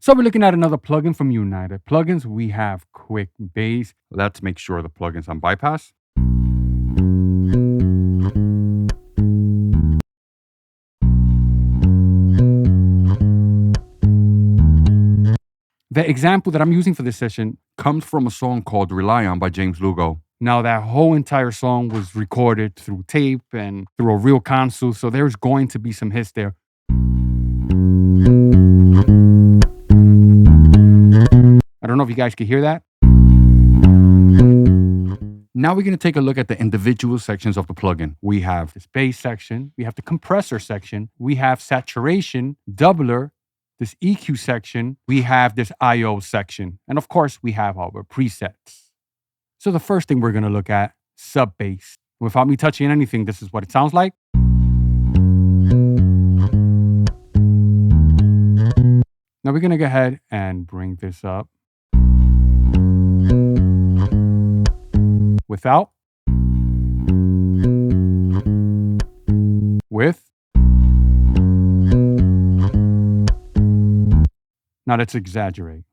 So we're looking at another plugin from United. Plugins, we have QuickBass. Let's make sure the plugin's on bypass. The example that I'm using for this session comes from a song called Rely On by James Lugo. Now, that whole entire song was recorded through tape and through a real console, so there's going to be some hits there. I don't know if you guys can hear that. Now we're going to take a look at the individual sections of the plugin. We have this bass section, we have the compressor section, we have saturation, doubler, this EQ section, we have this IO section, and of course we have our presets. So the first thing we're going to look at, SubBass. Without me touching anything, this is what it sounds like. Now we're going to go ahead and bring this up. Without. With. Now let's exaggerate.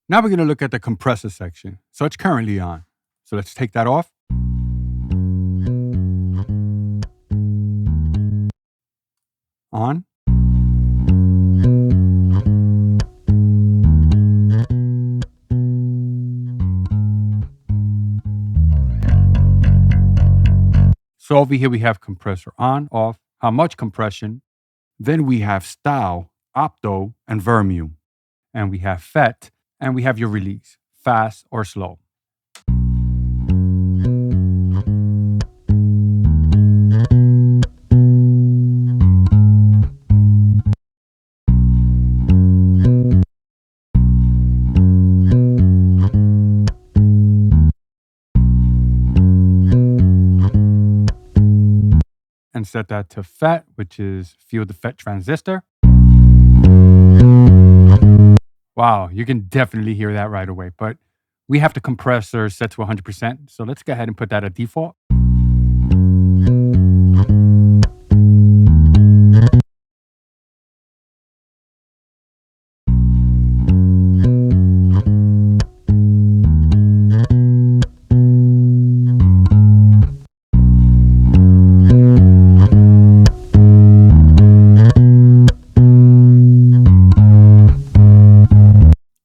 Now we're going to look at the compressor section. So it's currently on. So let's take that off. On. So over here we have compressor on, off, how much compression. Then we have style, opto, and vermu. And we have fet, and we have your release, fast or slow. And set that to FET, which is field effect transistor. Wow, you can definitely hear that right away, but we have the compressor set to 100%. So let's go ahead and put that at default.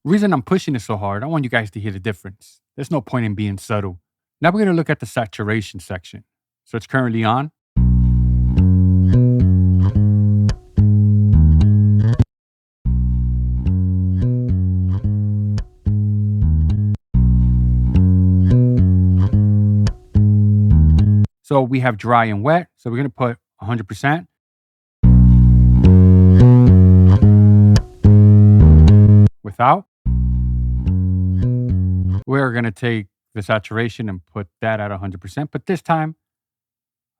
Reason I'm pushing it so hard, I want you guys to hear the difference. There's no point in being subtle. Now we're going to look at the saturation section. So it's currently on. So we have dry and wet. So we're going to put 100%. Without. We're going to take the saturation and put that at 100%. But this time,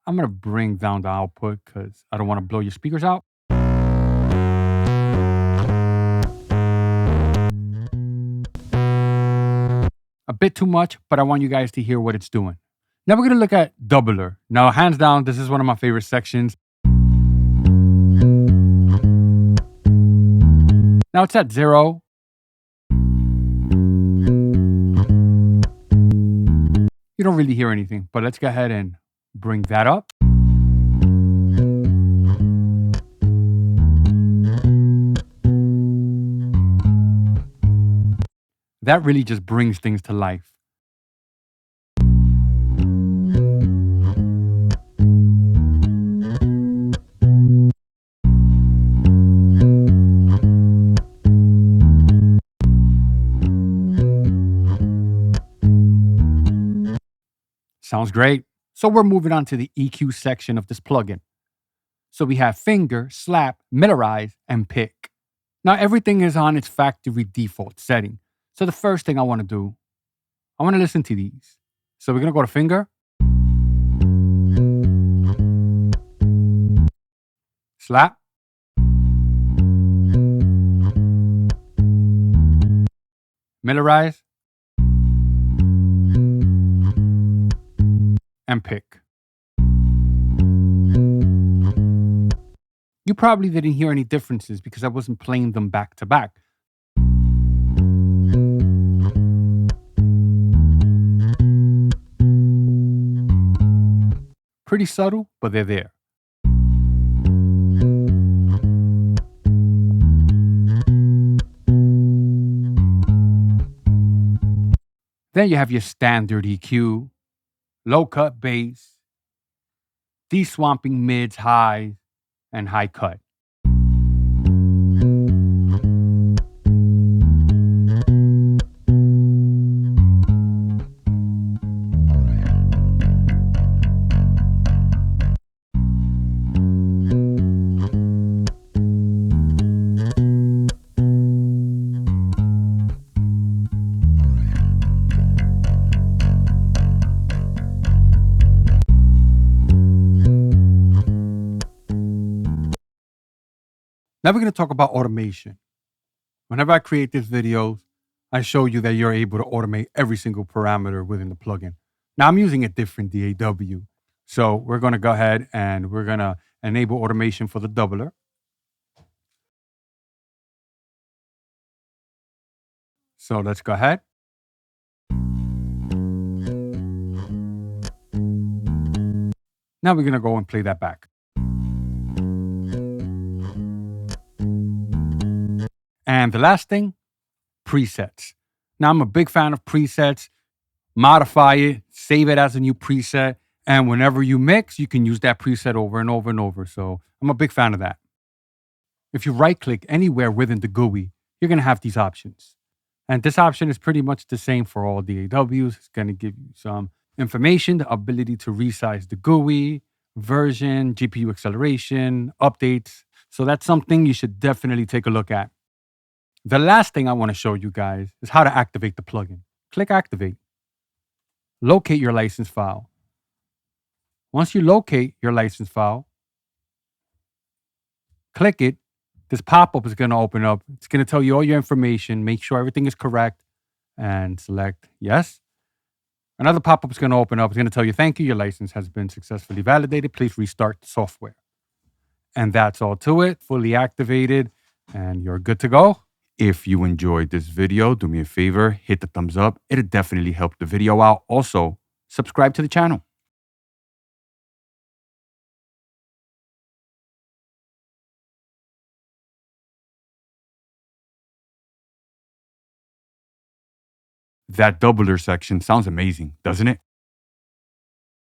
I'm going to bring down the output because I don't want to blow your speakers out. A bit too much, but I want you guys to hear what it's doing. Now we're going to look at doubler. Now, hands down, this is one of my favorite sections. Now it's at 0. You don't really hear anything, but let's go ahead and bring that up. That really just brings things to life. Sounds great. So we're moving on to the EQ section of this plugin. So we have finger, slap, millerize, and pick. Now everything is on its factory default setting. So the first thing I want to do, I want to listen to these. So we're going to go to finger. Slap. Millerize, and pick. You probably didn't hear any differences because I wasn't playing them back to back. Pretty subtle, but they're there. Then you have your standard EQ, low cut bass, deswamping mids, highs, and high cut. Now we're going to talk about automation. Whenever I create these videos, I show you that you're able to automate every single parameter within the plugin. Now I'm using a different DAW. So we're going to go ahead and we're going to enable automation for the doubler. So let's go ahead. Now we're going to go and play that back. And the last thing, presets. Now I'm a big fan of presets. Modify it, save it as a new preset. And whenever you mix, you can use that preset over and over and over. So I'm a big fan of that. If you right click anywhere within the GUI, you're going to have these options. And this option is pretty much the same for all DAWs. It's going to give you some information, the ability to resize the GUI, version, GPU acceleration, updates. So that's something you should definitely take a look at. The last thing I want to show you guys is how to activate the plugin. Click Activate. Locate your license file. Once you locate your license file, click it. This pop-up is going to open up. It's going to tell you all your information. Make sure everything is correct and select yes. Another pop-up is going to open up. It's going to tell you, thank you. Your license has been successfully validated. Please restart the software. And that's all to it. Fully activated and you're good to go. If you enjoyed this video, do me a favor, hit the thumbs up. It'll definitely help the video out. Also, subscribe to the channel. That doubler section sounds amazing, doesn't it?